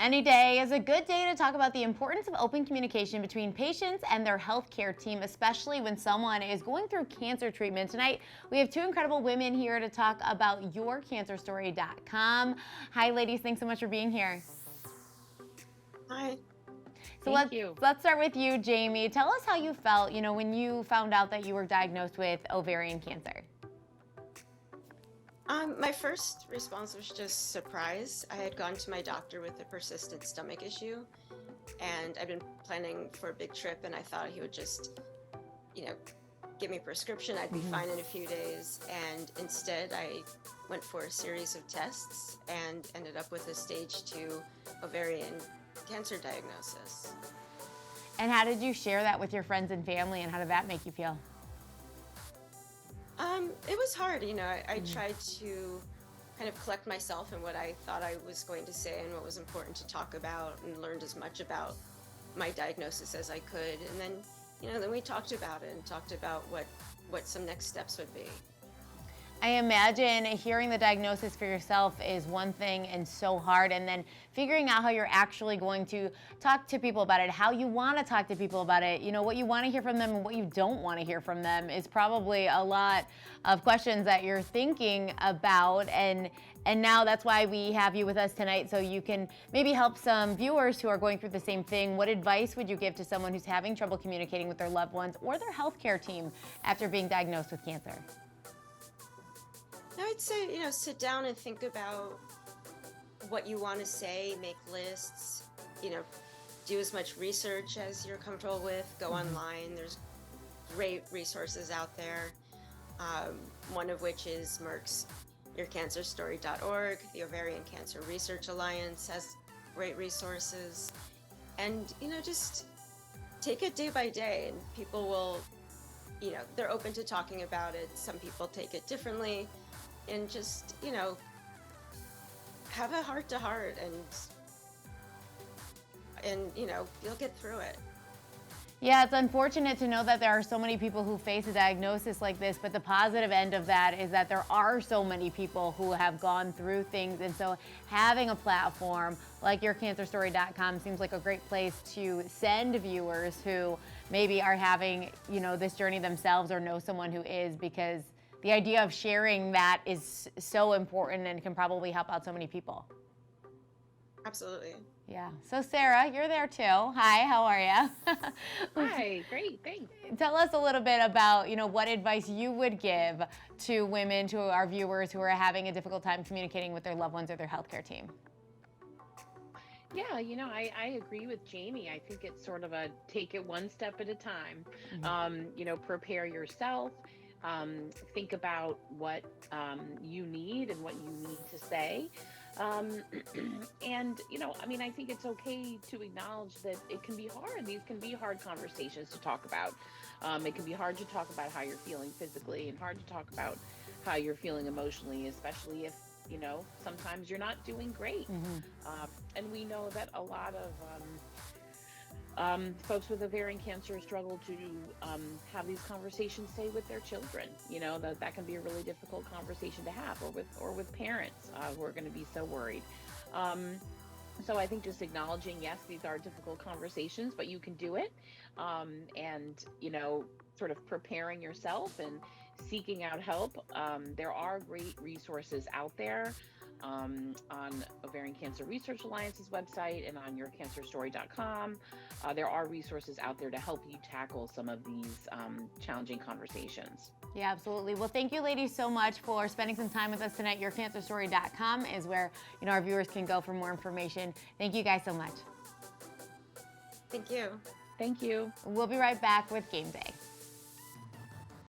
Any day is a good day to talk about the importance of open communication between patients and their healthcare team, especially when someone is going through cancer treatment. Tonight, we have two incredible women here to talk about yourcancerstory.com. Hi, ladies. Thanks so much for being here. Hi. So Thank you. let's start with you, Jamie. Tell us how you felt, when you found out that you were diagnosed with ovarian cancer. My first response was just surprise. I had gone to my doctor with a persistent stomach issue, and I'd been planning for a big trip, and I thought he would just, you know, give me a prescription. I'd be fine in a few days. And instead, I went for a series of tests and ended up with a stage 2 ovarian cancer diagnosis. And how did you share that with your friends and family, and how did that make you feel? It was hard, I tried to kind of collect myself and what I thought I was going to say and what was important to talk about, and learned as much about my diagnosis as I could. And then we talked about it and talked about what some next steps would be. I imagine hearing the diagnosis for yourself is one thing and so hard, and then figuring out how you're actually going to talk to people about it, how you want to talk to people about it, what you want to hear from them and what you don't want to hear from them is probably a lot of questions that you're thinking about, and now that's why we have you with us tonight, so you can maybe help some viewers who are going through the same thing. What advice would you give to someone who's having trouble communicating with their loved ones or their healthcare team after being diagnosed with cancer? I would say, sit down and think about what you want to say, make lists, do as much research as you're comfortable with, go online. There's great resources out there, one of which is Merck's yourcancerstory.org. The Ovarian Cancer Research Alliance has great resources. And, just take it day by day, and people will, they're open to talking about it. Some people take it differently. And just, have a heart-to-heart, and you'll get through it. Yeah, it's unfortunate to know that there are so many people who face a diagnosis like this, but the positive end of that is that there are so many people who have gone through things, and so having a platform like yourcancerstory.com seems like a great place to send viewers who maybe are having, this journey themselves or know someone who is, because the idea of sharing that is so important and can probably help out so many people. Absolutely. Yeah. So Sarah, you're there too. Hi, how are you? Hi, great, thanks. Tell us a little bit about, what advice you would give to women, to our viewers who are having a difficult time communicating with their loved ones or their healthcare team. Yeah, I agree with Jamie. I think it's sort of a take it one step at a time. Prepare yourself. Think about what you need and what you need to say. I think it's okay to acknowledge that it can be hard. These can be hard conversations to talk about. It can be hard to talk about how you're feeling physically, and hard to talk about how you're feeling emotionally, especially if, sometimes you're not doing great. And we know that a lot of folks with ovarian cancer struggle to have these conversations, say, with their children. That can be a really difficult conversation to have, or with parents who are going to be so worried. So I think just acknowledging, yes, these are difficult conversations, but you can do it, and sort of preparing yourself and seeking out help. There are great resources out there. On Ovarian Cancer Research Alliance's website and on yourcancerstory.com. There are resources out there to help you tackle some of these challenging conversations. Yeah, absolutely. Well, thank you ladies so much for spending some time with us tonight. Yourcancerstory.com is where our viewers can go for more information. Thank you guys so much. Thank you. Thank you. We'll be right back with Game Day.